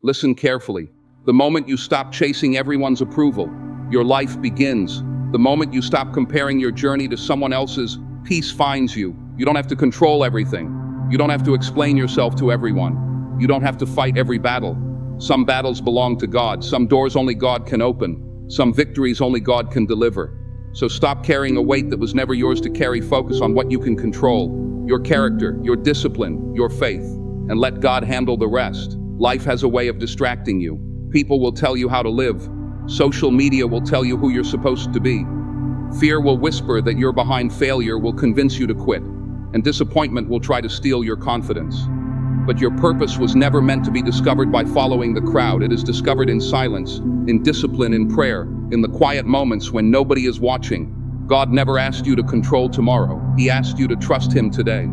Listen carefully. The moment you stop chasing everyone's approval, your life begins. The moment you stop comparing your journey to someone else's, peace finds you. You don't have to control everything. You don't have to explain yourself to everyone. You don't have to fight every battle. Some battles belong to God. Some doors only God can open. Some victories only God can deliver. So stop carrying a weight that was never yours to carry. Focus on what you can control, your character, your discipline, your faith, and let God handle the rest. Life has a way of distracting you. People will tell you how to live. Social media will tell you who you're supposed to be. Fear will whisper that you're behind. Failure will convince you to quit. And disappointment will try to steal your confidence. But your purpose was never meant to be discovered by following the crowd. It is discovered in silence, in discipline, in prayer, in the quiet moments when nobody is watching. God never asked you to control tomorrow. He asked you to trust Him today.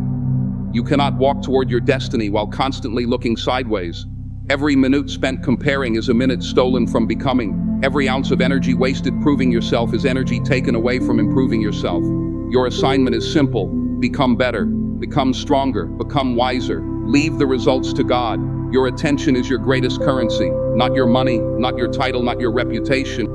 You cannot walk toward your destiny while constantly looking sideways. Every minute spent comparing is a minute stolen from becoming. Every ounce of energy wasted proving yourself is energy taken away from improving yourself. Your assignment is simple. Become better, become stronger, become wiser. Leave the results to God. Your attention is your greatest currency, not your money, not your title, not your reputation.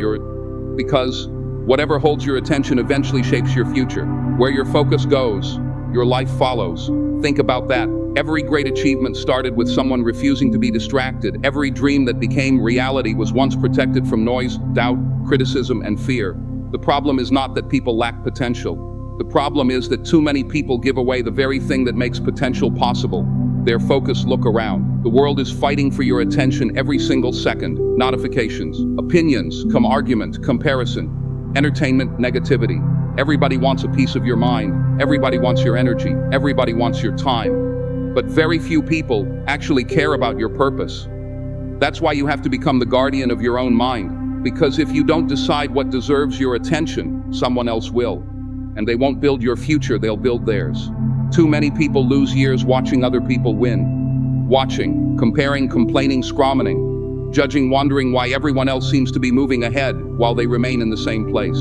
Because whatever holds your attention eventually shapes your future. Where your focus goes, your life follows. Think about that. Every great achievement started with someone refusing to be distracted. Every dream that became reality was once protected from noise, doubt, criticism, and fear. The problem is not that people lack potential. The problem is that too many people give away the very thing that makes potential possible. Their focus. Look around. The world is fighting for your attention every single second. Notifications, opinions, argument, comparison, entertainment, negativity. Everybody wants a piece of your mind. Everybody wants your energy. Everybody wants your time. But very few people actually care about your purpose. That's why you have to become the guardian of your own mind. Because if you don't decide what deserves your attention, someone else will. And they won't build your future, they'll build theirs. Too many people lose years watching other people win. Watching, comparing, complaining, scromming, judging, wondering why everyone else seems to be moving ahead while they remain in the same place.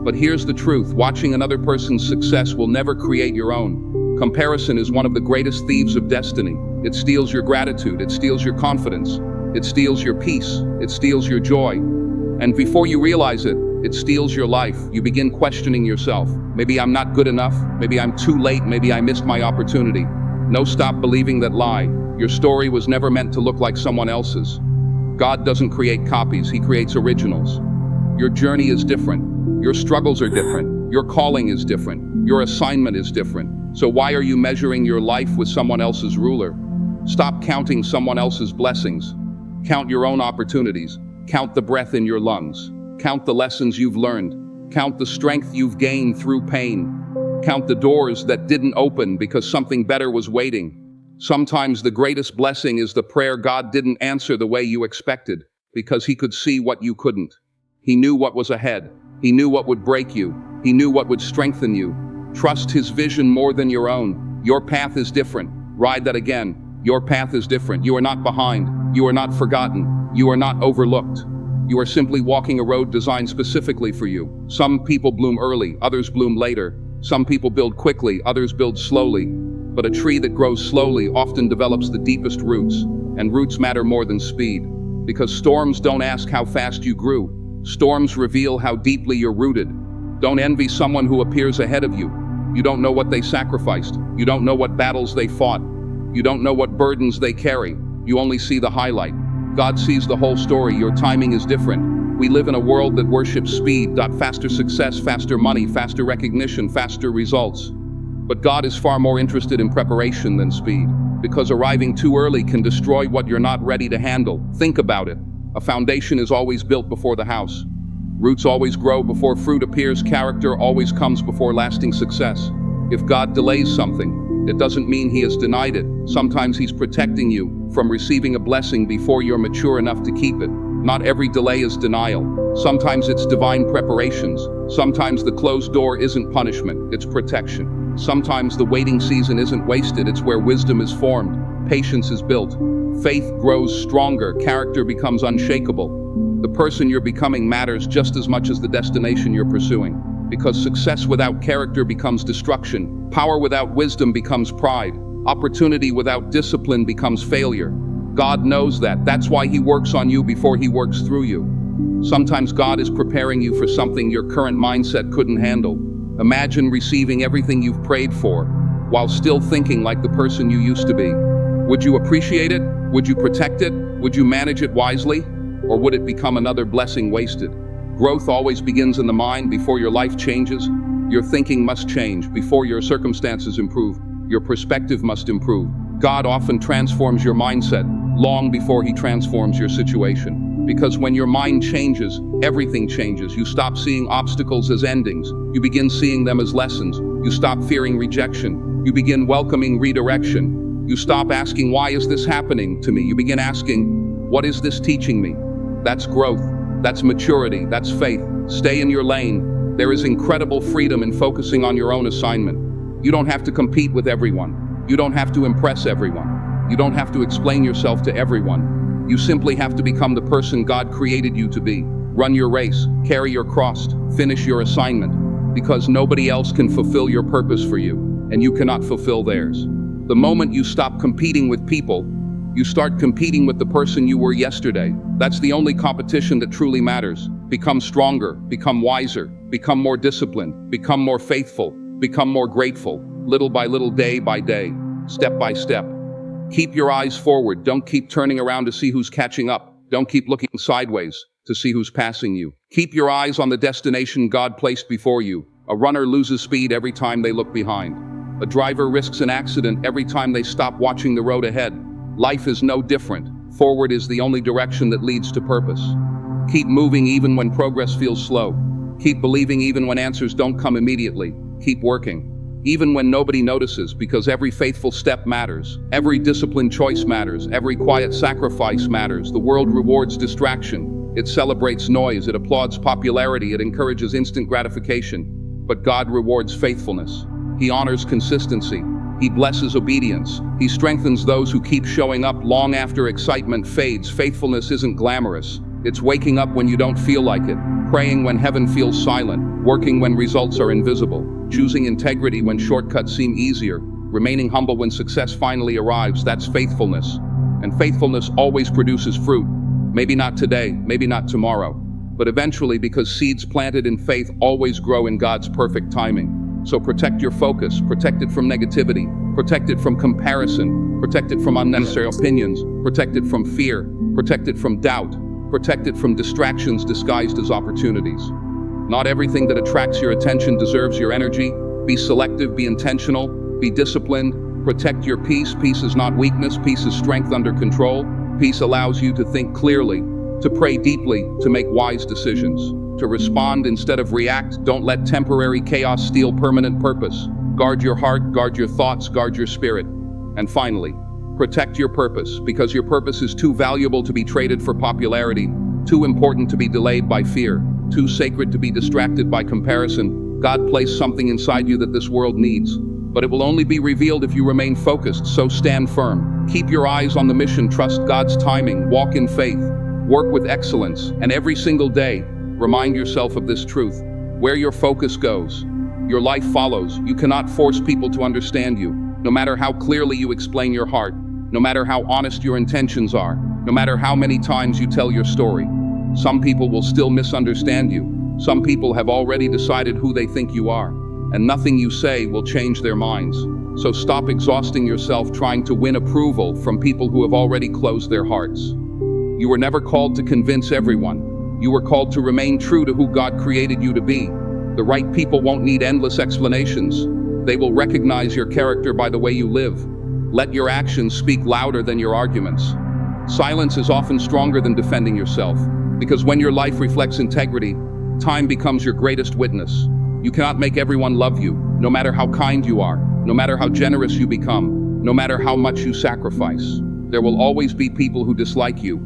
But here's the truth. Watching another person's success will never create your own. Comparison is one of the greatest thieves of destiny. It steals your gratitude, it steals your confidence, it steals your peace, it steals your joy. And before you realize it, it steals your life. You begin questioning yourself. Maybe I'm not good enough, maybe I'm too late, maybe I missed my opportunity. No, stop believing that lie. Your story was never meant to look like someone else's. God doesn't create copies, He creates originals. Your journey is different. Your struggles are different. Your calling is different. Your assignment is different. So why are you measuring your life with someone else's ruler? Stop counting someone else's blessings. Count your own opportunities. Count the breath in your lungs. Count the lessons you've learned. Count the strength you've gained through pain. Count the doors that didn't open because something better was waiting. Sometimes the greatest blessing is the prayer God didn't answer the way you expected, because He could see what you couldn't. He knew what was ahead. He knew what would break you. He knew what would strengthen you. Trust His vision more than your own. Your path is different. Ride that again. Your path is different. You are not behind. You are not forgotten. You are not overlooked. You are simply walking a road designed specifically for you. Some people bloom early, others bloom later. Some people build quickly, others build slowly. But a tree that grows slowly often develops the deepest roots. And roots matter more than speed. Because storms don't ask how fast you grew. Storms reveal how deeply you're rooted. Don't envy someone who appears ahead of you. You don't know what they sacrificed. You don't know what battles they fought. You don't know what burdens they carry. You only see the highlight. God sees the whole story. Your timing is different. We live in a world that worships speed, faster success, faster money, faster recognition, faster results. But God is far more interested in preparation than speed. Because arriving too early can destroy what you're not ready to handle. Think about it. A foundation is always built before the house. Roots always grow before fruit appears. Character always comes before lasting success. If God delays something, it doesn't mean He has denied it. Sometimes He's protecting you from receiving a blessing before you're mature enough to keep it. Not every delay is denial. Sometimes it's divine preparations. Sometimes the closed door isn't punishment, it's protection. Sometimes the waiting season isn't wasted, it's where wisdom is formed, patience is built, faith grows stronger, character becomes unshakable. The person you're becoming matters just as much as the destination you're pursuing. Because success without character becomes destruction. Power without wisdom becomes pride. Opportunity without discipline becomes failure. God knows that. That's why He works on you before He works through you. Sometimes God is preparing you for something your current mindset couldn't handle. Imagine receiving everything you've prayed for, while still thinking like the person you used to be. Would you appreciate it? Would you protect it? Would you manage it wisely? Or would it become another blessing wasted? Growth always begins in the mind. Before your life changes, your thinking must change. Before your circumstances improve, your perspective must improve. God often transforms your mindset long before He transforms your situation. Because when your mind changes, everything changes. You stop seeing obstacles as endings. You begin seeing them as lessons. You stop fearing rejection. You begin welcoming redirection. You stop asking, why is this happening to me? You begin asking, what is this teaching me? That's growth. That's maturity. That's faith. Stay in your lane. There is incredible freedom in focusing on your own assignment. You don't have to compete with everyone. You don't have to impress everyone. You don't have to explain yourself to everyone. You simply have to become the person God created you to be. Run your race, carry your cross, finish your assignment, because nobody else can fulfill your purpose for you, and you cannot fulfill theirs. The moment you stop competing with people, you start competing with the person you were yesterday. That's the only competition that truly matters. Become stronger, become wiser, become more disciplined, become more faithful, become more grateful, little by little, day by day, step by step. Keep your eyes forward. Don't keep turning around to see who's catching up. Don't keep looking sideways to see who's passing you. Keep your eyes on the destination God placed before you. A runner loses speed every time they look behind. A driver risks an accident every time they stop watching the road ahead. Life is no different. Forward is the only direction that leads to purpose. Keep moving even when progress feels slow. Keep believing even when answers don't come immediately. Keep working, even when nobody notices, because every faithful step matters. Every disciplined choice matters. Every quiet sacrifice matters. The world rewards distraction. It celebrates noise. It applauds popularity. It encourages instant gratification. But God rewards faithfulness. He honors consistency. He blesses obedience. He strengthens those who keep showing up long after excitement fades. Faithfulness isn't glamorous. It's waking up when you don't feel like it, praying when heaven feels silent, working when results are invisible, choosing integrity when shortcuts seem easier, remaining humble when success finally arrives. That's faithfulness. And faithfulness always produces fruit. Maybe not today, maybe not tomorrow, but eventually, because seeds planted in faith always grow in God's perfect timing. So protect your focus, protect it from negativity, protect it from comparison, protect it from unnecessary opinions, protect it from fear, protect it from doubt, protect it from distractions disguised as opportunities. Not everything that attracts your attention deserves your energy. Be selective, be intentional, be disciplined, protect your peace. Peace is not weakness, peace is strength under control. Peace allows you to think clearly, to pray deeply, to make wise decisions, to respond instead of react. Don't let temporary chaos steal permanent purpose. Guard your heart, guard your thoughts, guard your spirit. And finally, protect your purpose, because your purpose is too valuable to be traded for popularity, too important to be delayed by fear, too sacred to be distracted by comparison. God placed something inside you that this world needs, but it will only be revealed if you remain focused. So stand firm. Keep your eyes on the mission. Trust God's timing. Walk in faith. Work with excellence. And every single day, remind yourself of this truth. Where your focus goes, your life follows. You cannot force people to understand you, no matter how clearly you explain your heart, no matter how honest your intentions are, no matter how many times you tell your story. Some people will still misunderstand you. Some people have already decided who they think you are, and nothing you say will change their minds. So stop exhausting yourself trying to win approval from people who have already closed their hearts. You were never called to convince everyone. You were called to remain true to who God created you to be. The right people won't need endless explanations. They will recognize your character by the way you live. Let your actions speak louder than your arguments. Silence is often stronger than defending yourself, because when your life reflects integrity, time becomes your greatest witness. You cannot make everyone love you, no matter how kind you are, no matter how generous you become, no matter how much you sacrifice. There will always be people who dislike you,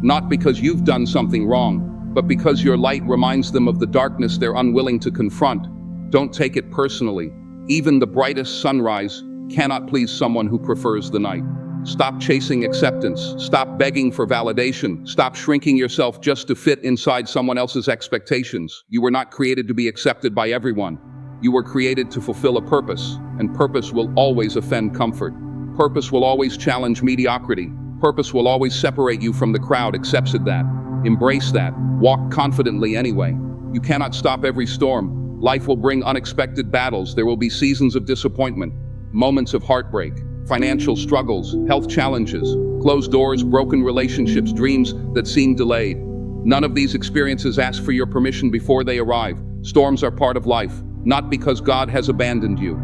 not because you've done something wrong, but because your light reminds them of the darkness they're unwilling to confront. Don't take it personally. Even the brightest sunrise cannot please someone who prefers the night. Stop chasing acceptance. Stop begging for validation. Stop shrinking yourself just to fit inside someone else's expectations. You were not created to be accepted by everyone. You were created to fulfill a purpose, and purpose will always offend comfort. Purpose will always challenge mediocrity. Purpose will always separate you from the crowd. Accept that. Embrace that. Walk confidently anyway. You cannot stop every storm. Life will bring unexpected battles. There will be seasons of disappointment, moments of heartbreak, financial struggles, health challenges, closed doors, broken relationships, dreams that seem delayed. None of these experiences ask for your permission before they arrive. Storms are part of life, not because God has abandoned you,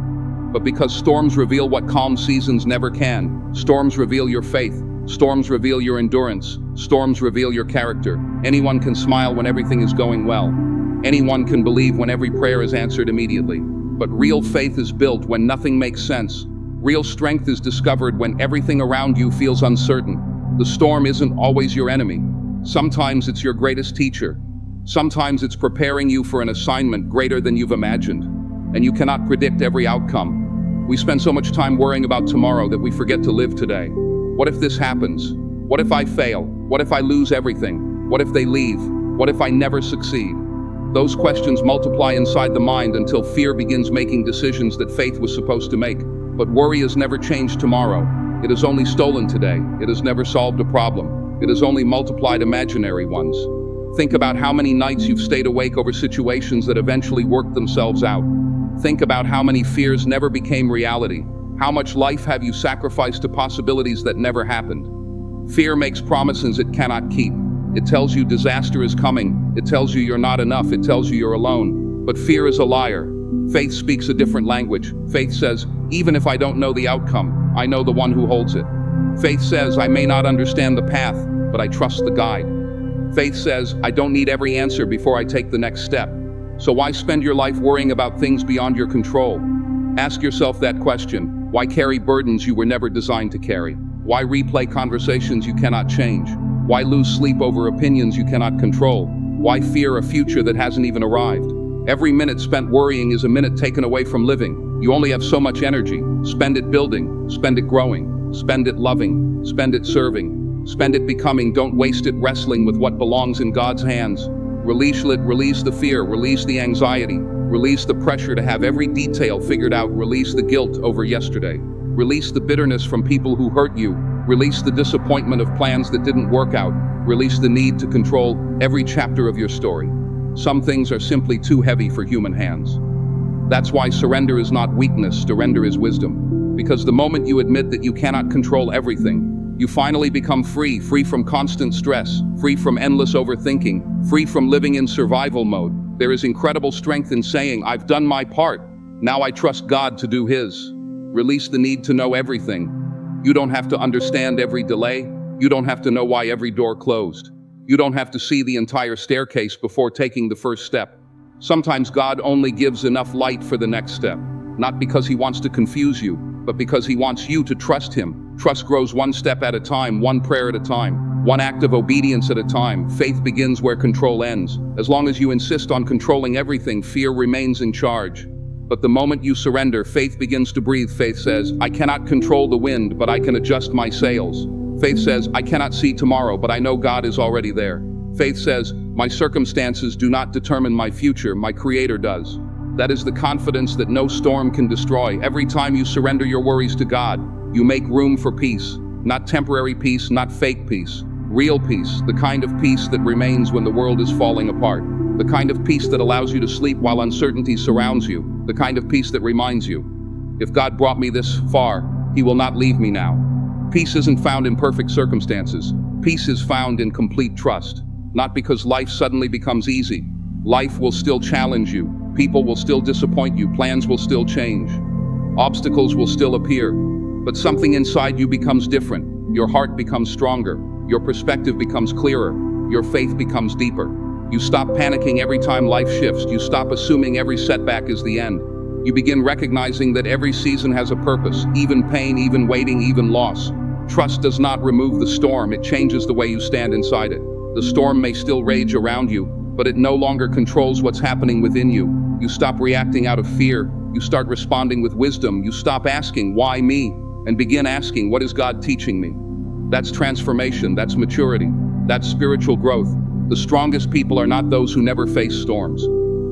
but because storms reveal what calm seasons never can. Storms reveal your faith. Storms reveal your endurance. Storms reveal your character. Anyone can smile when everything is going well. Anyone can believe when every prayer is answered immediately. But real faith is built when nothing makes sense. Real strength is discovered when everything around you feels uncertain. The storm isn't always your enemy. Sometimes it's your greatest teacher. Sometimes it's preparing you for an assignment greater than you've imagined. And you cannot predict every outcome. We spend so much time worrying about tomorrow that we forget to live today. What if this happens? What if I fail? What if I lose everything? What if they leave? What if I never succeed? Those questions multiply inside the mind until fear begins making decisions that faith was supposed to make. But worry has never changed tomorrow. It has only stolen today. It has never solved a problem. It has only multiplied imaginary ones. Think about how many nights you've stayed awake over situations that eventually worked themselves out. Think about how many fears never became reality. How much life have you sacrificed to possibilities that never happened? Fear makes promises it cannot keep. It tells you disaster is coming. It tells you you're not enough. It tells you you're alone. But fear is a liar. Faith speaks a different language. Faith says, even if I don't know the outcome, I know the one who holds it. Faith says, I may not understand the path, but I trust the guide. Faith says, I don't need every answer before I take the next step. So why spend your life worrying about things beyond your control? Ask yourself that question. Why carry burdens you were never designed to carry? Why replay conversations you cannot change? Why lose sleep over opinions you cannot control? Why fear a future that hasn't even arrived? Every minute spent worrying is a minute taken away from living. You only have so much energy. Spend it building, spend it growing, spend it loving, spend it serving, spend it becoming. Don't waste it wrestling with what belongs in God's hands. Release the fear, release the anxiety, release the pressure to have every detail figured out, release the guilt over yesterday, release the bitterness from people who hurt you, release the disappointment of plans that didn't work out, release the need to control every chapter of your story. Some things are simply too heavy for human hands. That's why surrender is not weakness, surrender is wisdom. Because the moment you admit that you cannot control everything, you finally become free from constant stress, free from endless overthinking, free from living in survival mode. There is incredible strength in saying, I've done my part, now I trust God to do His. Release the need to know everything. You don't have to understand every delay. You don't have to know why every door closed. You don't have to see the entire staircase before taking the first step. Sometimes God only gives enough light for the next step, not because He wants to confuse you, but because He wants you to trust Him. Trust grows one step at a time, one prayer at a time, one act of obedience at a time. Faith begins where control ends. As long as you insist on controlling everything, fear remains in charge. But the moment you surrender, faith begins to breathe. Faith says, I cannot control the wind, but I can adjust my sails. Faith says, I cannot see tomorrow, but I know God is already there. Faith says, my circumstances do not determine my future, my Creator does. That is the confidence that no storm can destroy. Every time you surrender your worries to God, you make room for peace. Not temporary peace, not fake peace. Real peace, the kind of peace that remains when the world is falling apart. The kind of peace that allows you to sleep while uncertainty surrounds you. The kind of peace that reminds you, if God brought me this far, He will not leave me now. Peace isn't found in perfect circumstances. Peace is found in complete trust. Not because life suddenly becomes easy. Life will still challenge you. People will still disappoint you. Plans will still change. Obstacles will still appear. But something inside you becomes different. Your heart becomes stronger. Your perspective becomes clearer. Your faith becomes deeper. You stop panicking every time life shifts. You stop assuming every setback is the end. You begin recognizing that every season has a purpose, even pain, even waiting, even loss. Trust does not remove the storm, it changes the way you stand inside it. The storm may still rage around you, but it no longer controls what's happening within you. You stop reacting out of fear. You start responding with wisdom. You stop asking, why me? And begin asking, what is God teaching me? That's transformation, that's maturity, that's spiritual growth. The strongest people are not those who never face storms.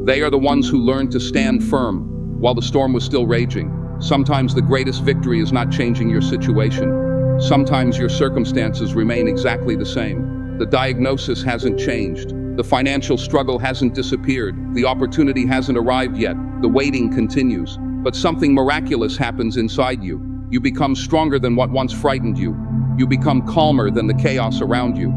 They are the ones who learned to stand firm while the storm was still raging. Sometimes the greatest victory is not changing your situation. Sometimes your circumstances remain exactly the same. The diagnosis hasn't changed. The financial struggle hasn't disappeared. The opportunity hasn't arrived yet. The waiting continues. But something miraculous happens inside you. You become stronger than what once frightened you. You become calmer than the chaos around you.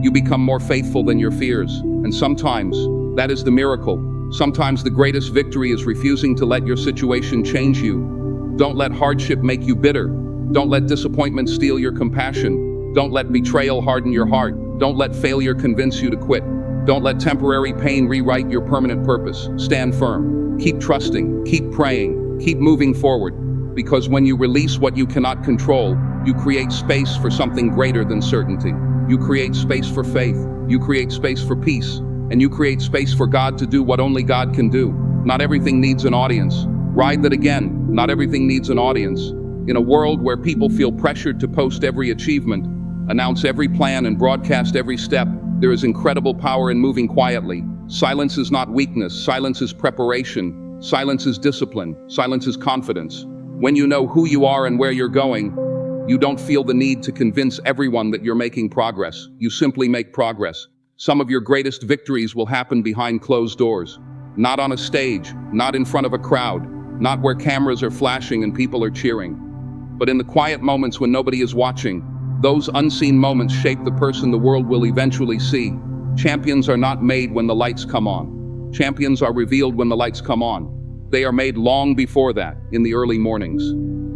You become more faithful than your fears. And sometimes, that is the miracle. Sometimes the greatest victory is refusing to let your situation change you. Don't let hardship make you bitter. Don't let disappointment steal your compassion. Don't let betrayal harden your heart. Don't let failure convince you to quit. Don't let temporary pain rewrite your permanent purpose. Stand firm. Keep trusting. Keep praying. Keep moving forward. Because when you release what you cannot control, you create space for something greater than certainty. You create space for faith. You create space for peace. And you create space for God to do what only God can do. Not everything needs an audience. Ride that again. Not everything needs an audience. In a world where people feel pressured to post every achievement, announce every plan, and broadcast every step, there is incredible power in moving quietly. Silence is not weakness. Silence is preparation. Silence is discipline. Silence is confidence. When you know who you are and where you're going, you don't feel the need to convince everyone that you're making progress. You simply make progress. Some of your greatest victories will happen behind closed doors. Not on a stage, not in front of a crowd, not where cameras are flashing and people are cheering. But in the quiet moments when nobody is watching, those unseen moments shape the person the world will eventually see. Champions are not made when the lights come on. Champions are revealed when the lights come on. They are made long before that, in the early mornings,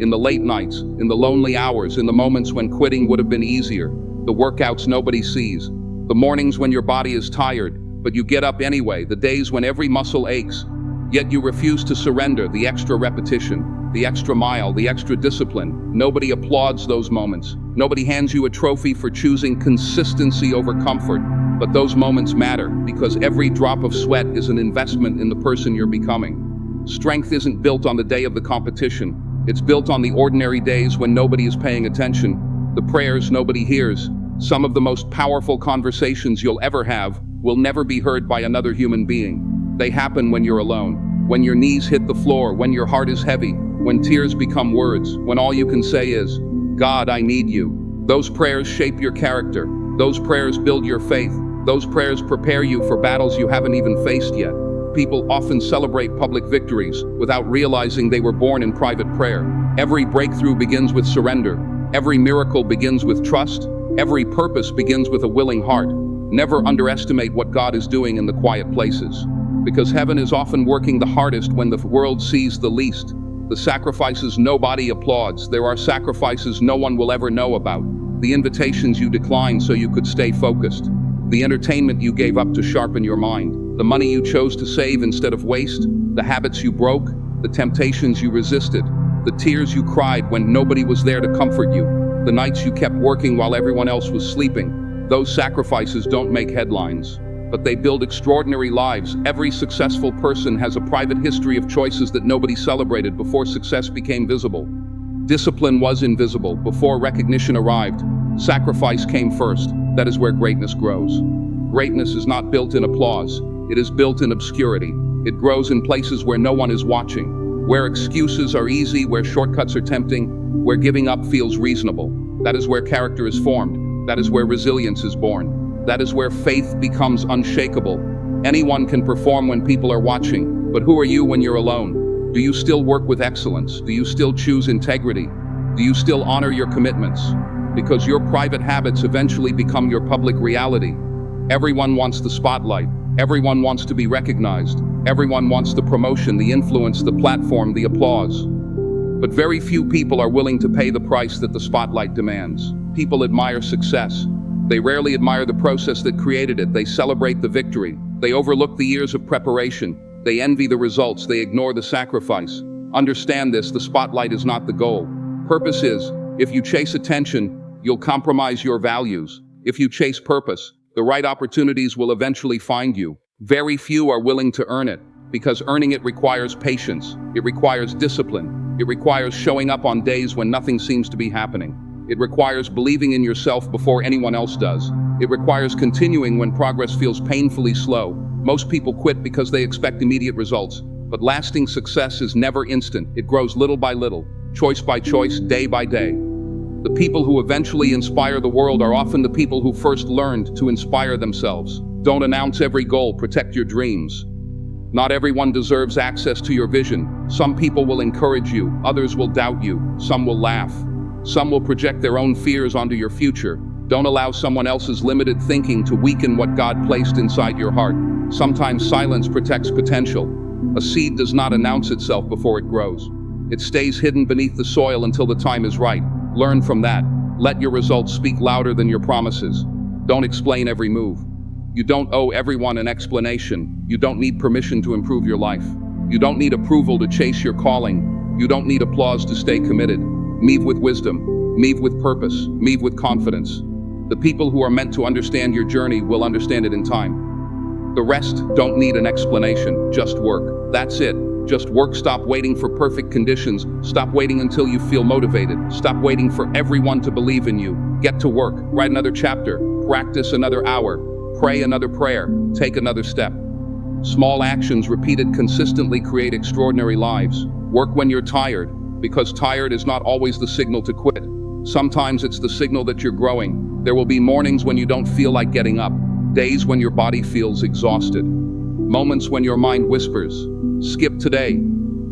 in the late nights, in the lonely hours, in the moments when quitting would have been easier, the workouts nobody sees, the mornings when your body is tired, but you get up anyway, the days when every muscle aches, yet you refuse to surrender, the extra repetition, the extra mile, the extra discipline. Nobody applauds those moments. Nobody hands you a trophy for choosing consistency over comfort. But those moments matter because every drop of sweat is an investment in the person you're becoming. Strength isn't built on the day of the competition. It's built on the ordinary days when nobody is paying attention, the prayers nobody hears. Some of the most powerful conversations you'll ever have will never be heard by another human being. They happen when you're alone, when your knees hit the floor, when your heart is heavy, when tears become words, when all you can say is, God, I need you. Those prayers shape your character. Those prayers build your faith. Those prayers prepare you for battles you haven't even faced yet. People often celebrate public victories without realizing they were born in private prayer. Every breakthrough begins with surrender. Every miracle begins with trust. Every purpose begins with a willing heart. Never underestimate what God is doing in the quiet places. Because heaven is often working the hardest when the world sees the least. The sacrifices nobody applauds. There are sacrifices no one will ever know about. The invitations you declined so you could stay focused. The entertainment you gave up to sharpen your mind. The money you chose to save instead of waste. The habits you broke. The temptations you resisted. The tears you cried when nobody was there to comfort you. The nights you kept working while everyone else was sleeping. Those sacrifices don't make headlines, but they build extraordinary lives. Every successful person has a private history of choices that nobody celebrated before success became visible. Discipline was invisible before recognition arrived. Sacrifice came first. That is where greatness grows. Greatness is not built in applause. It is built in obscurity. It grows in places where no one is watching, where excuses are easy, where shortcuts are tempting, where giving up feels reasonable. That is where character is formed. That is where resilience is born. That is where faith becomes unshakable. Anyone can perform when people are watching, but who are you when you're alone? Do you still work with excellence? Do you still choose integrity? Do you still honor your commitments? Because your private habits eventually become your public reality. Everyone wants the spotlight. Everyone wants to be recognized. Everyone wants the promotion, the influence, the platform, the applause. But very few people are willing to pay the price that the spotlight demands. People admire success. They rarely admire the process that created it. They celebrate the victory. They overlook the years of preparation. They envy the results. They ignore the sacrifice. Understand this, the spotlight is not the goal. Purpose is. If you chase attention, you'll compromise your values. If you chase purpose, the right opportunities will eventually find you. Very few are willing to earn it, because earning it requires patience. It requires discipline. It requires showing up on days when nothing seems to be happening. It requires believing in yourself before anyone else does. It requires continuing when progress feels painfully slow. Most people quit because they expect immediate results, but lasting success is never instant. It grows little by little, choice by choice, day by day. The people who eventually inspire the world are often the people who first learned to inspire themselves. Don't announce every goal, protect your dreams. Not everyone deserves access to your vision. Some people will encourage you, others will doubt you, some will laugh. Some will project their own fears onto your future. Don't allow someone else's limited thinking to weaken what God placed inside your heart. Sometimes silence protects potential. A seed does not announce itself before it grows. It stays hidden beneath the soil until the time is right. Learn from that. Let your results speak louder than your promises. Don't explain every move. You don't owe everyone an explanation. You don't need permission to improve your life. You don't need approval to chase your calling. You don't need applause to stay committed. Move with wisdom. Move with purpose. Move with confidence. The people who are meant to understand your journey will understand it in time. The rest don't need an explanation. Just work. That's it. Just work. Stop waiting for perfect conditions. Stop waiting until you feel motivated. Stop waiting for everyone to believe in you. Get to work. Write another chapter. Practice another hour. Pray another prayer. Take another step. Small actions repeated consistently create extraordinary lives. Work when you're tired, because tired is not always the signal to quit. Sometimes it's the signal that you're growing. There will be mornings when you don't feel like getting up, days when your body feels exhausted, moments when your mind whispers, skip today.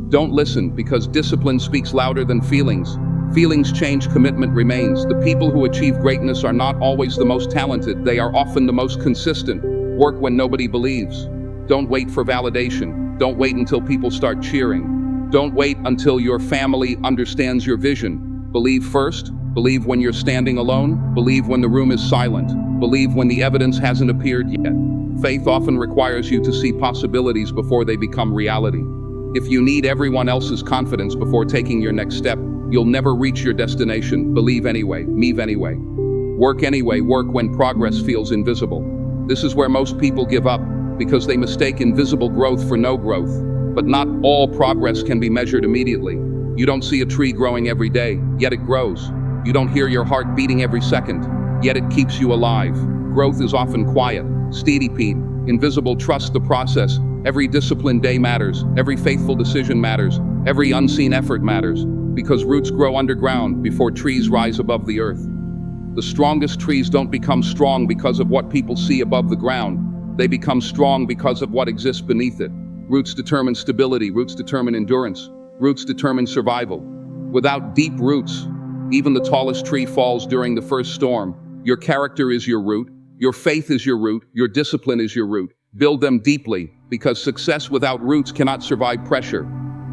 Don't listen, because discipline speaks louder than feelings. Feelings change, commitment remains. The people who achieve greatness are not always the most talented, they are often the most consistent. Work when nobody believes. Don't wait for validation. Don't wait until people start cheering. Don't wait until your family understands your vision. Believe first. Believe when you're standing alone. Believe when the room is silent. Believe when the evidence hasn't appeared yet. Faith often requires you to see possibilities before they become reality. If you need everyone else's confidence before taking your next step, you'll never reach your destination. Believe anyway. Move anyway. Work anyway. Work when progress feels invisible. This is where most people give up, because they mistake invisible growth for no growth. But not all progress can be measured immediately. You don't see a tree growing every day, yet it grows. You don't hear your heart beating every second, yet it keeps you alive. Growth is often quiet, steady, invisible. Trust the process. Every disciplined day matters. Every faithful decision matters. Every unseen effort matters, because roots grow underground before trees rise above the earth. The strongest trees don't become strong because of what people see above the ground. They become strong because of what exists beneath it. Roots determine stability. Roots determine endurance. Roots determine survival. Without deep roots, even the tallest tree falls during the first storm. Your character is your root. Your faith is your root. Your discipline is your root. Build them deeply, because success without roots cannot survive pressure.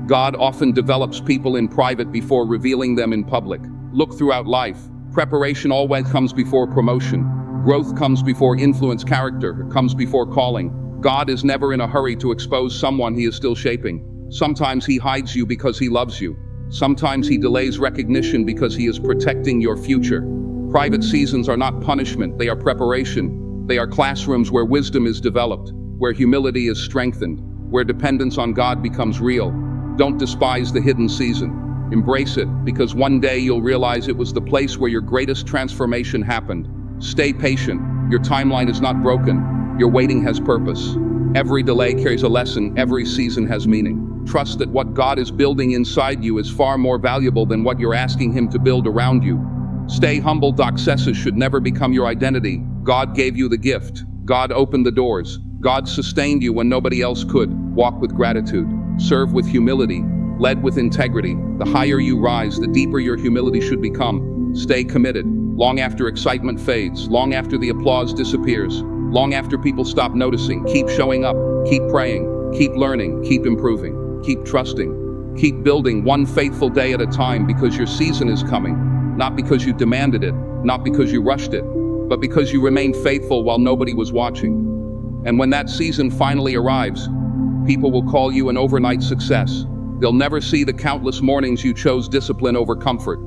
God often develops people in private before revealing them in public. Look throughout life. Preparation always comes before promotion. Growth comes before influence. Character comes before calling. God is never in a hurry to expose someone he is still shaping. Sometimes he hides you because he loves you. Sometimes he delays recognition because he is protecting your future. Private seasons are not punishment, they are preparation. They are classrooms where wisdom is developed, where humility is strengthened, where dependence on God becomes real. Don't despise the hidden season. Embrace it, because one day you'll realize it was the place where your greatest transformation happened. Stay patient. Your timeline is not broken. Your waiting has purpose. Every delay carries a lesson. Every season has meaning. Trust that what God is building inside you is far more valuable than what you're asking him to build around you. Stay humble. Successes should never become your identity. God gave you the gift. God opened the doors. God sustained you when nobody else could. Walk with gratitude. Serve with humility. Lead with integrity. The higher you rise, the deeper your humility should become. Stay committed. Long after excitement fades, long after the applause disappears, long after people stop noticing, keep showing up, keep praying, keep learning, keep improving, keep trusting, keep building one faithful day at a time, because your season is coming, not because you demanded it, not because you rushed it, but because you remained faithful while nobody was watching. And when that season finally arrives, people will call you an overnight success. They'll never see the countless mornings you chose discipline over comfort.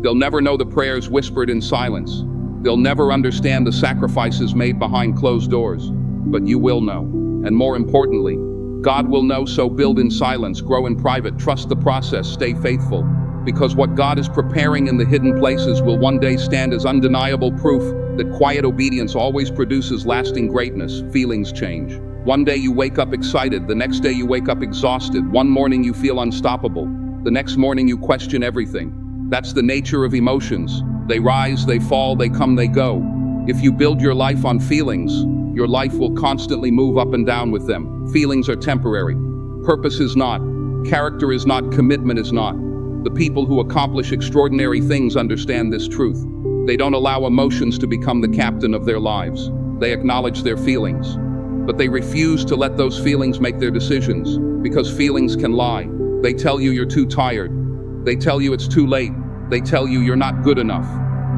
They'll never know the prayers whispered in silence. They'll never understand the sacrifices made behind closed doors. But you will know. And more importantly, God will know. So build in silence, grow in private, trust the process, stay faithful. Because what God is preparing in the hidden places will one day stand as undeniable proof that quiet obedience always produces lasting greatness. Feelings change. One day you wake up excited, the next day you wake up exhausted. One morning you feel unstoppable, the next morning you question everything. That's the nature of emotions. They rise, they fall, they come, they go. If you build your life on feelings, your life will constantly move up and down with them. Feelings are temporary. Purpose is not. Character is not. Commitment is not. The people who accomplish extraordinary things understand this truth. They don't allow emotions to become the captain of their lives. They acknowledge their feelings. But they refuse to let those feelings make their decisions, because feelings can lie. They tell you you're too tired. They tell you it's too late. They tell you you're not good enough.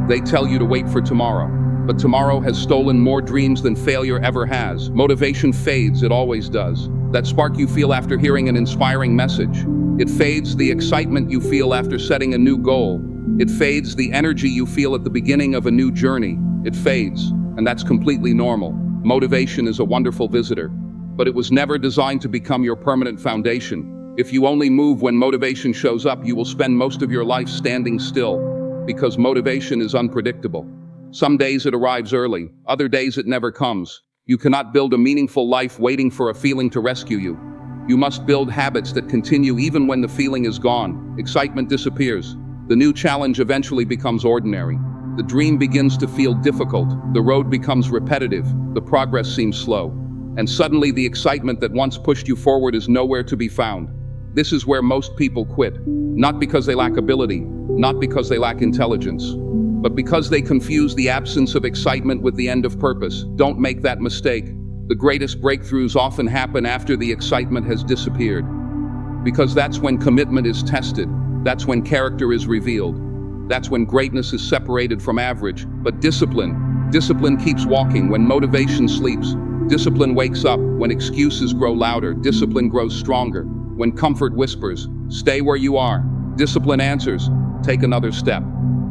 They tell you to wait for tomorrow. But tomorrow has stolen more dreams than failure ever has. Motivation fades, it always does. That spark you feel after hearing an inspiring message. It fades. The excitement you feel after setting a new goal. It fades. The energy you feel at the beginning of a new journey. It fades, and that's completely normal. Motivation is a wonderful visitor, but it was never designed to become your permanent foundation. If you only move when motivation shows up, you will spend most of your life standing still, because motivation is unpredictable. Some days it arrives early, other days it never comes. You cannot build a meaningful life waiting for a feeling to rescue you. You must build habits that continue even when the feeling is gone. Excitement disappears. The new challenge eventually becomes ordinary. The dream begins to feel difficult. The road becomes repetitive. The progress seems slow. And suddenly the excitement that once pushed you forward is nowhere to be found. This is where most people quit. Not because they lack ability, not because they lack intelligence, but because they confuse the absence of excitement with the end of purpose. Don't make that mistake. The greatest breakthroughs often happen after the excitement has disappeared. Because that's when commitment is tested. That's when character is revealed. That's when greatness is separated from average. But discipline keeps walking when motivation sleeps. Discipline wakes up when excuses grow louder. Discipline grows stronger when comfort whispers, stay where you are. Discipline answers, take another step.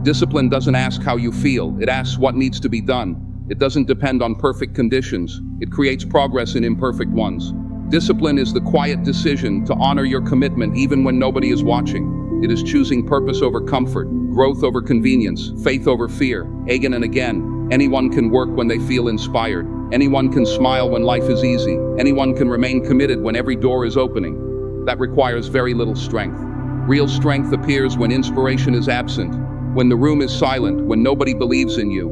Discipline doesn't ask how you feel, it asks what needs to be done. It doesn't depend on perfect conditions, it creates progress in imperfect ones. Discipline is the quiet decision to honor your commitment even when nobody is watching. It is choosing purpose over comfort, growth over convenience, faith over fear. Again and again, anyone can work when they feel inspired. Anyone can smile when life is easy. Anyone can remain committed when every door is opening. That requires very little strength. Real strength appears when inspiration is absent, when the room is silent, when nobody believes in you,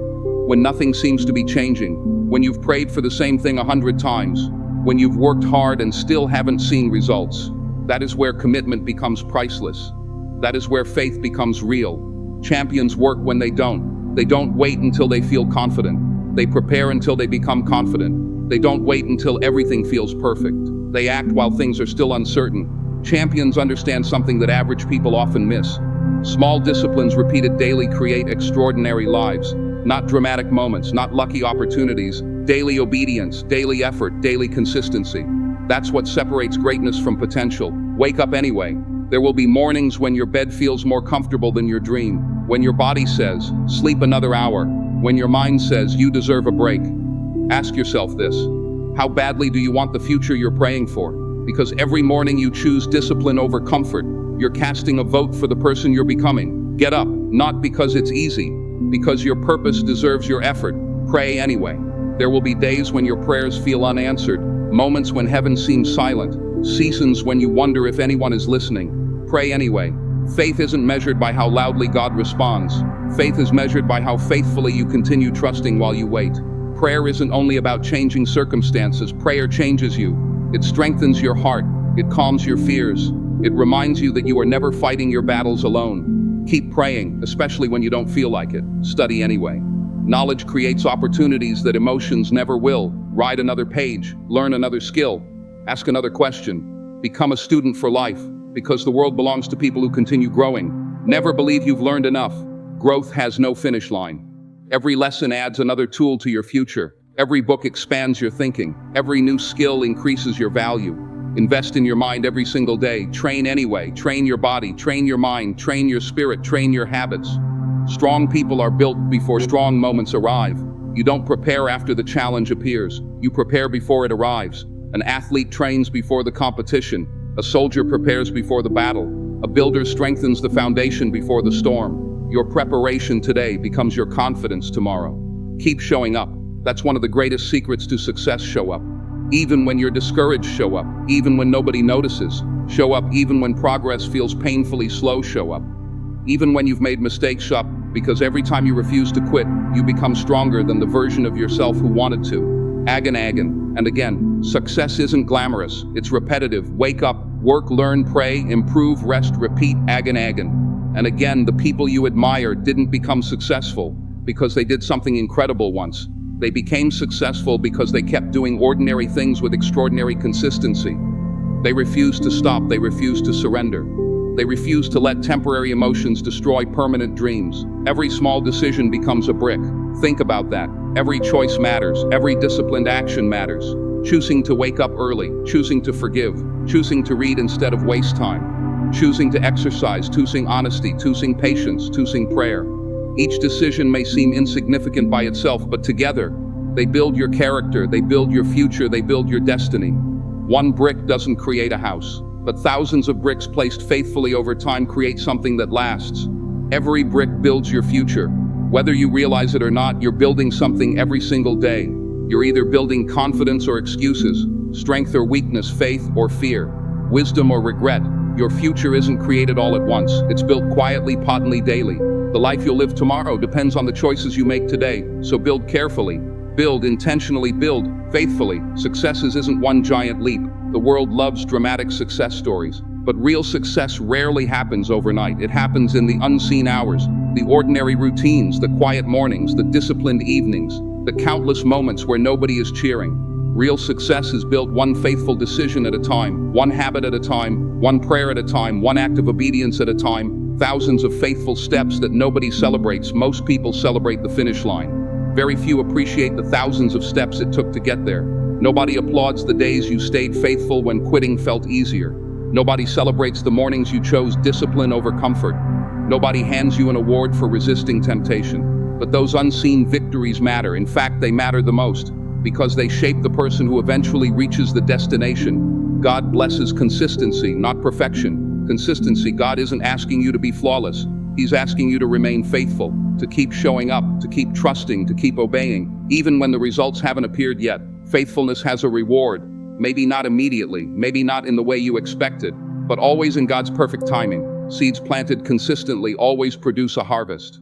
when nothing seems to be changing, when you've prayed for the same thing 100 times, when you've worked hard and still haven't seen results. That is where commitment becomes priceless. That is where faith becomes real. Champions work when they don't. They don't wait until they feel confident. They prepare until they become confident. They don't wait until everything feels perfect. They act while things are still uncertain. Champions understand something that average people often miss. Small disciplines repeated daily create extraordinary lives. Not dramatic moments, not lucky opportunities. Daily obedience, daily effort, daily consistency. That's what separates greatness from potential. Wake up anyway. There will be mornings when your bed feels more comfortable than your dream. When your body says, sleep another hour. When your mind says, you deserve a break. Ask yourself this. How badly do you want the future you're praying for? Because every morning you choose discipline over comfort, you're casting a vote for the person you're becoming. Get up, not because it's easy, because your purpose deserves your effort. Pray anyway. There will be days when your prayers feel unanswered, moments when heaven seems silent, seasons when you wonder if anyone is listening. Pray anyway. Faith isn't measured by how loudly God responds. Faith is measured by how faithfully you continue trusting while you wait. Prayer isn't only about changing circumstances. Prayer changes you. It strengthens your heart. It calms your fears. It reminds you that you are never fighting your battles alone. Keep praying, especially when you don't feel like it. Study anyway. Knowledge creates opportunities that emotions never will. Write another page. Learn another skill. Ask another question. Become a student for life, because the world belongs to people who continue growing. Never believe you've learned enough. Growth has no finish line. Every lesson adds another tool to your future. Every book expands your thinking. Every new skill increases your value. Invest in your mind every single day. Train anyway. Train your body. Train your mind. Train your spirit. Train your habits. Strong people are built before strong moments arrive. You don't prepare after the challenge appears. You prepare before it arrives. An athlete trains before the competition. A soldier prepares before the battle. A builder strengthens the foundation before the storm. Your preparation today becomes your confidence tomorrow. Keep showing up. That's one of the greatest secrets to success. Show up. Even when you're discouraged, show up. Even when nobody notices, show up. Even when progress feels painfully slow, show up. Even when you've made mistakes, show up. Because every time you refuse to quit, you become stronger than the version of yourself who wanted to. Again. And again, success isn't glamorous, it's repetitive. Wake up, work, learn, pray, improve, rest, repeat, again. And again, the people you admire didn't become successful because they did something incredible once. They became successful because they kept doing ordinary things with extraordinary consistency. They refused to stop, they refused to surrender. They refused to let temporary emotions destroy permanent dreams. Every small decision becomes a brick. Think about that. Every choice matters. Every disciplined action matters. Choosing to wake up early, choosing to forgive, choosing to read instead of waste time, choosing to exercise, choosing honesty, choosing patience, choosing prayer. Each decision may seem insignificant by itself, but together, they build your character, they build your future, they build your destiny. One brick doesn't create a house, but thousands of bricks placed faithfully over time create something that lasts. Every brick builds your future. Whether you realize it or not, you're building something every single day. You're either building confidence or excuses, strength or weakness, faith or fear, wisdom or regret. Your future isn't created all at once. It's built quietly, potently, daily. The life you'll live tomorrow depends on the choices you make today. So build carefully, build intentionally, build faithfully. Successes isn't one giant leap. The world loves dramatic success stories, but real success rarely happens overnight. It happens in the unseen hours, the ordinary routines, the quiet mornings, the disciplined evenings, the countless moments where nobody is cheering. Real success is built one faithful decision at a time, one habit at a time, one prayer at a time, one act of obedience at a time, thousands of faithful steps that nobody celebrates. Most people celebrate the finish line. Very few appreciate the thousands of steps it took to get there. Nobody applauds the days you stayed faithful when quitting felt easier. Nobody celebrates the mornings you chose discipline over comfort. Nobody hands you an award for resisting temptation. But those unseen victories matter. In fact, they matter the most, because they shape the person who eventually reaches the destination. God blesses consistency, not perfection. Consistency. God isn't asking you to be flawless. He's asking you to remain faithful, to keep showing up, to keep trusting, to keep obeying, even when the results haven't appeared yet. Faithfulness has a reward. Maybe not immediately, maybe not in the way you expected, but always in God's perfect timing. Seeds planted consistently always produce a harvest.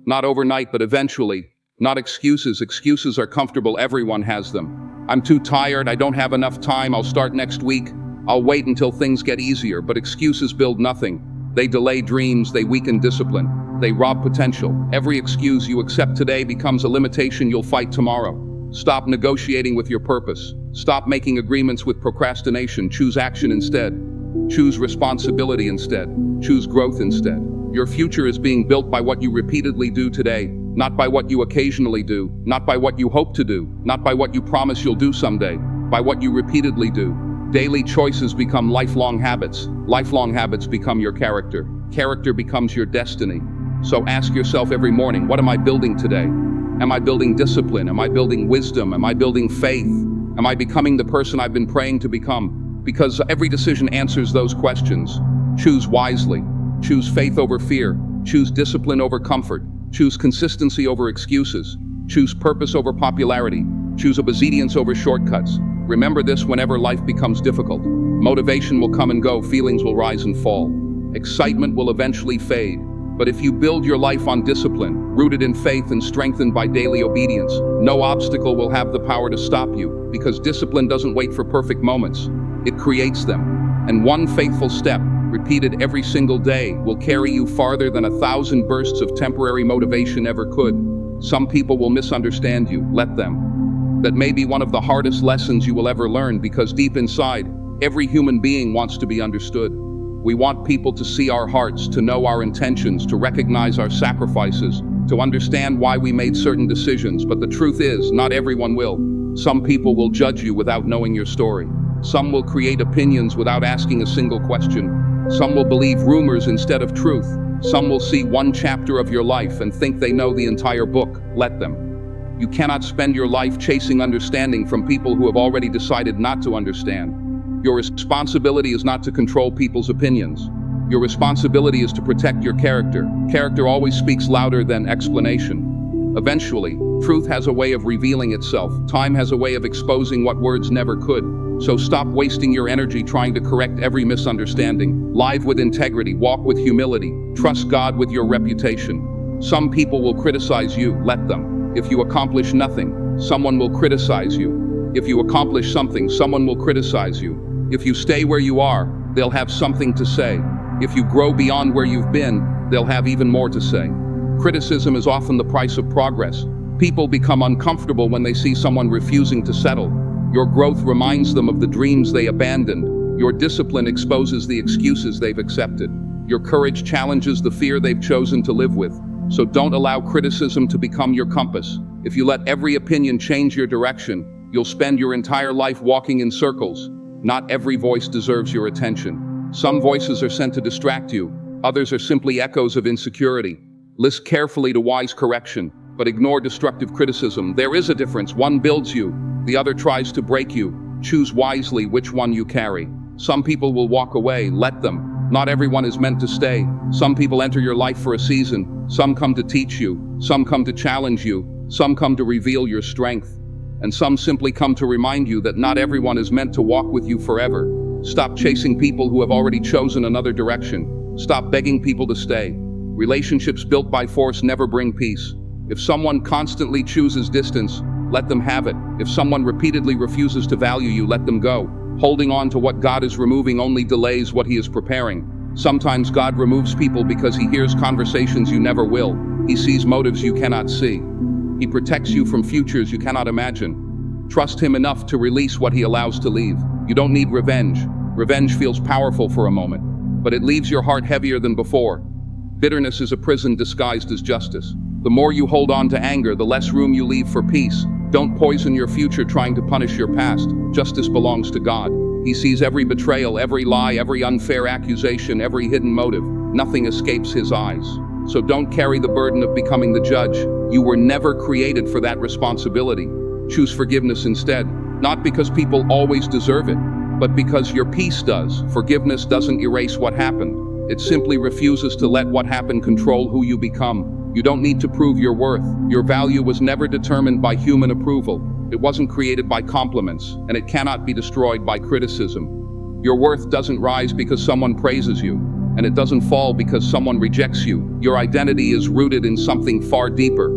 Not overnight, but eventually. Not excuses. Excuses are comfortable. Everyone has them. I'm too tired. I don't have enough time. I'll start next week. I'll wait until things get easier. But excuses build nothing. They delay dreams. They weaken discipline. They rob potential. Every excuse you accept today becomes a limitation you'll fight tomorrow. Stop negotiating with your purpose. Stop making agreements with procrastination. Choose action instead. Choose responsibility instead. Choose growth instead. Your future is being built by what you repeatedly do today, not by what you occasionally do, not by what you hope to do, not by what you promise you'll do someday, by what you repeatedly do. Daily choices become lifelong habits. Lifelong habits become your character. Character becomes your destiny. So ask yourself every morning, what am I building today? Am I building discipline? Am I building wisdom? Am I building faith? Am I becoming the person I've been praying to become? Because every decision answers those questions. Choose wisely. Choose faith over fear. Choose discipline over comfort. Choose consistency over excuses. Choose purpose over popularity. Choose obedience over shortcuts. Remember this whenever life becomes difficult. Motivation will come and go, feelings will rise and fall. Excitement will eventually fade. But if you build your life on discipline, rooted in faith and strengthened by daily obedience, no obstacle will have the power to stop you, because discipline doesn't wait for perfect moments. It creates them. And one faithful step, repeated every single day, will carry you farther than 1,000 bursts of temporary motivation ever could. Some people will misunderstand you. Let them. That may be one of the hardest lessons you will ever learn, because deep inside, every human being wants to be understood. We want people to see our hearts, to know our intentions, to recognize our sacrifices, to understand why we made certain decisions. But the truth is, not everyone will. Some people will judge you without knowing your story. Some will create opinions without asking a single question. Some will believe rumors instead of truth. Some will see one chapter of your life and think they know the entire book. Let them. You cannot spend your life chasing understanding from people who have already decided not to understand. Your responsibility is not to control people's opinions. Your responsibility is to protect your character. Character always speaks louder than explanation. Eventually, truth has a way of revealing itself. Time has a way of exposing what words never could. So stop wasting your energy trying to correct every misunderstanding. Live with integrity, walk with humility, trust God with your reputation. Some people will criticize you, let them. If you accomplish nothing, someone will criticize you. If you accomplish something, someone will criticize you. If you stay where you are, they'll have something to say. If you grow beyond where you've been, they'll have even more to say. Criticism is often the price of progress. People become uncomfortable when they see someone refusing to settle. Your growth reminds them of the dreams they abandoned. Your discipline exposes the excuses they've accepted. Your courage challenges the fear they've chosen to live with. So don't allow criticism to become your compass. If you let every opinion change your direction, you'll spend your entire life walking in circles. Not every voice deserves your attention. Some voices are sent to distract you. Others are simply echoes of insecurity. Listen carefully to wise correction, but ignore destructive criticism. There is a difference. One builds you, the other tries to break you. Choose wisely which one you carry. Some people will walk away, let them. Not everyone is meant to stay. Some people enter your life for a season. Some come to teach you. Some come to challenge you. Some come to reveal your strength. And some simply come to remind you that not everyone is meant to walk with you forever. Stop chasing people who have already chosen another direction. Stop begging people to stay. Relationships built by force never bring peace. If someone constantly chooses distance, let them have it. If someone repeatedly refuses to value you, let them go. Holding on to what God is removing only delays what He is preparing. Sometimes God removes people because He hears conversations you never will. He sees motives you cannot see. He protects you from futures you cannot imagine. Trust Him enough to release what He allows to leave. You don't need revenge. Revenge feels powerful for a moment, but it leaves your heart heavier than before. Bitterness is a prison disguised as justice. The more you hold on to anger, the less room you leave for peace. Don't poison your future trying to punish your past. Justice belongs to God. He sees every betrayal, every lie, every unfair accusation, every hidden motive. Nothing escapes His eyes. So don't carry the burden of becoming the judge. You were never created for that responsibility. Choose forgiveness instead. Not because people always deserve it, but because your peace does. Forgiveness doesn't erase what happened. It simply refuses to let what happened control who you become. You don't need to prove your worth. Your value was never determined by human approval. It wasn't created by compliments, and it cannot be destroyed by criticism. Your worth doesn't rise because someone praises you, and it doesn't fall because someone rejects you. Your identity is rooted in something far deeper.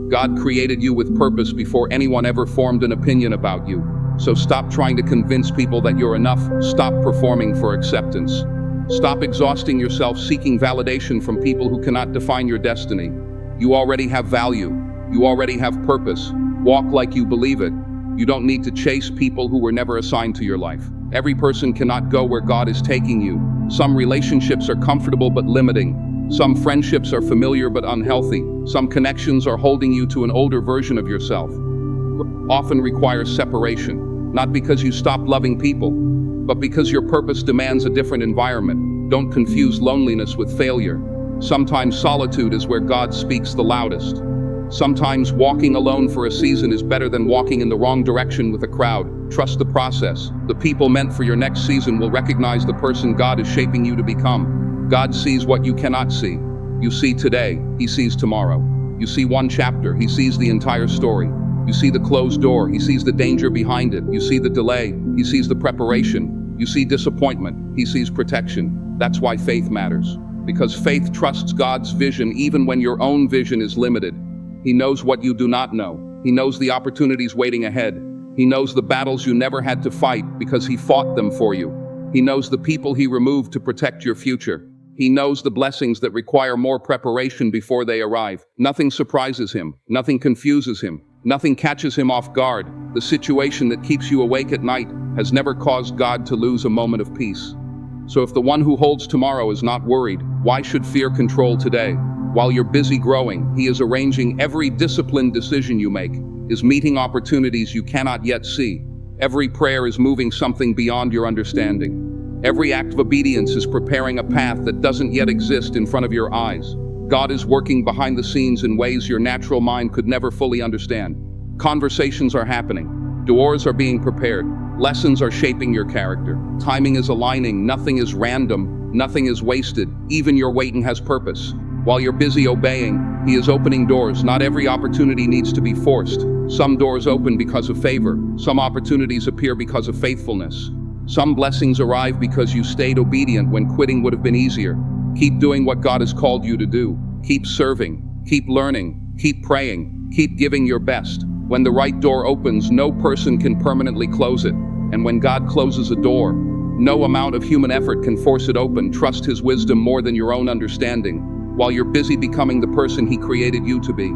God created you with purpose before anyone ever formed an opinion about you. So stop trying to convince people that you're enough. Stop performing for acceptance. Stop exhausting yourself seeking validation from people who cannot define your destiny. You already have value. You already have purpose. Walk like you believe it. You don't need to chase people who were never assigned to your life. Every person cannot go where God is taking you. Some relationships are comfortable but limiting. Some friendships are familiar but unhealthy. Some connections are holding you to an older version of yourself. Often requires separation, not because you stopped loving people, but because your purpose demands a different environment. Don't confuse loneliness with failure. Sometimes solitude is where God speaks the loudest. Sometimes walking alone for a season is better than walking in the wrong direction with a crowd. Trust the process. The people meant for your next season will recognize the person God is shaping you to become. God sees what you cannot see. You see today, He sees tomorrow. You see one chapter, He sees the entire story. You see the closed door, He sees the danger behind it. You see the delay, He sees the preparation. You see disappointment, He sees protection. That's why faith matters. Because faith trusts God's vision even when your own vision is limited. He knows what you do not know. He knows the opportunities waiting ahead. He knows the battles you never had to fight because He fought them for you. He knows the people He removed to protect your future. He knows the blessings that require more preparation before they arrive. Nothing surprises Him. Nothing confuses Him. Nothing catches Him off guard. The situation that keeps you awake at night has never caused God to lose a moment of peace. So if the one who holds tomorrow is not worried, why should fear control today? While you're busy growing, He is arranging every disciplined decision you make, is meeting opportunities you cannot yet see. Every prayer is moving something beyond your understanding. Every act of obedience is preparing a path that doesn't yet exist in front of your eyes. God is working behind the scenes in ways your natural mind could never fully understand. Conversations are happening. Doors are being prepared. Lessons are shaping your character. Timing is aligning. Nothing is random. Nothing is wasted. Even your waiting has purpose. While you're busy obeying, He is opening doors. Not every opportunity needs to be forced. Some doors open because of favor. Some opportunities appear because of faithfulness. Some blessings arrive because you stayed obedient when quitting would have been easier. Keep doing what God has called you to do. Keep serving. Keep learning, keep praying, keep giving your best. When the right door opens, no person can permanently close it. And when God closes a door, no amount of human effort can force it open. Trust His wisdom more than your own understanding. While you're busy becoming the person He created you to be,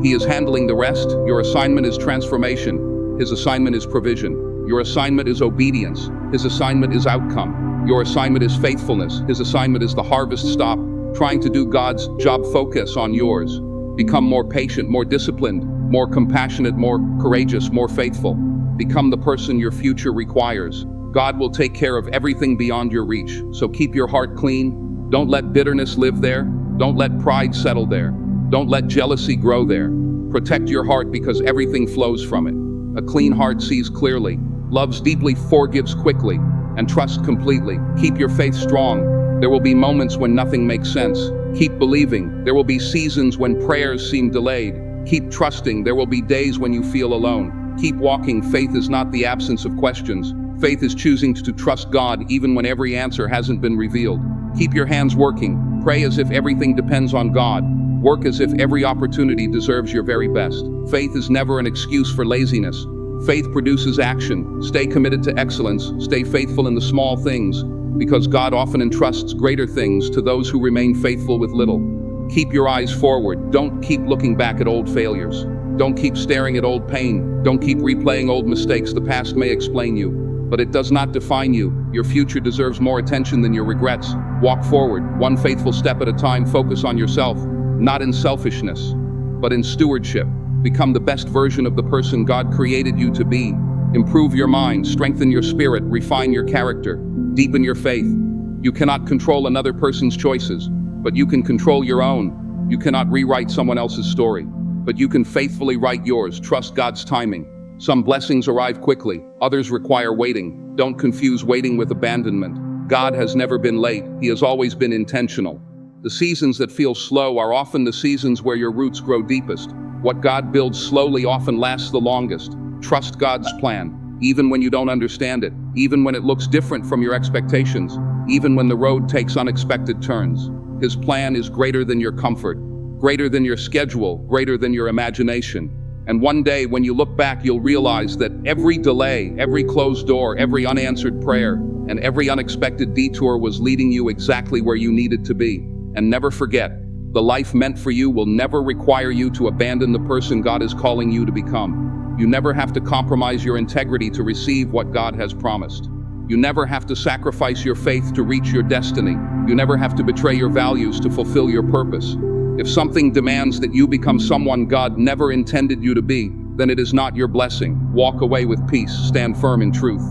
He is handling the rest. Your assignment is transformation. His assignment is provision. Your assignment is obedience. His assignment is outcome. Your assignment is faithfulness. His assignment is the harvest. Stop trying to do God's job. Focus on yours. Become more patient, more disciplined, more compassionate, more courageous, more faithful. Become the person your future requires. God will take care of everything beyond your reach. So keep your heart clean. Don't let bitterness live there. Don't let pride settle there. Don't let jealousy grow there. Protect your heart because everything flows from it. A clean heart sees clearly, loves deeply, forgives quickly, and trusts completely. Keep your faith strong. There will be moments when nothing makes sense. Keep believing. There will be seasons when prayers seem delayed. Keep trusting. There will be days when you feel alone. Keep walking. Faith is not the absence of questions. Faith is choosing to trust God even when every answer hasn't been revealed. Keep your hands working. Pray as if everything depends on God. Work as if every opportunity deserves your very best. Faith is never an excuse for laziness. Faith produces action. Stay committed to excellence. Stay faithful in the small things, because God often entrusts greater things to those who remain faithful with little. Keep your eyes forward. Don't keep looking back at old failures. Don't keep staring at old pain. Don't keep replaying old mistakes. The past may explain you, but it does not define you. Your future deserves more attention than your regrets. Walk forward, one faithful step at a time. Focus on yourself, not in selfishness, but in stewardship. Become the best version of the person God created you to be. Improve your mind, strengthen your spirit, refine your character, deepen your faith. You cannot control another person's choices, but you can control your own. You cannot rewrite someone else's story, but you can faithfully write yours. Trust God's timing. Some blessings arrive quickly, others require waiting. Don't confuse waiting with abandonment. God has never been late. He has always been intentional. The seasons that feel slow are often the seasons where your roots grow deepest. What God builds slowly often lasts the longest. Trust God's plan, even when you don't understand it, even when it looks different from your expectations, even when the road takes unexpected turns. His plan is greater than your comfort, greater than your schedule, greater than your imagination. And one day, when you look back, you'll realize that every delay, every closed door, every unanswered prayer, and every unexpected detour was leading you exactly where you needed to be. And never forget, the life meant for you will never require you to abandon the person God is calling you to become. You never have to compromise your integrity to receive what God has promised. You never have to sacrifice your faith to reach your destiny. You never have to betray your values to fulfill your purpose. If something demands that you become someone God never intended you to be, then it is not your blessing. Walk away with peace. Stand firm in truth.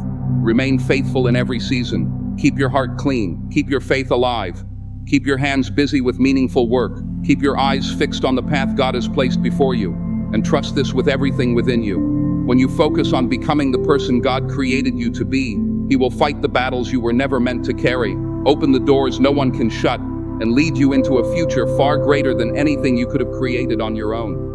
Remain faithful in every season. Keep your heart clean. Keep your faith alive. Keep your hands busy with meaningful work. Keep your eyes fixed on the path God has placed before you. And trust this with everything within you. When you focus on becoming the person God created you to be, He will fight the battles you were never meant to carry, open the doors no one can shut, and lead you into a future far greater than anything you could have created on your own.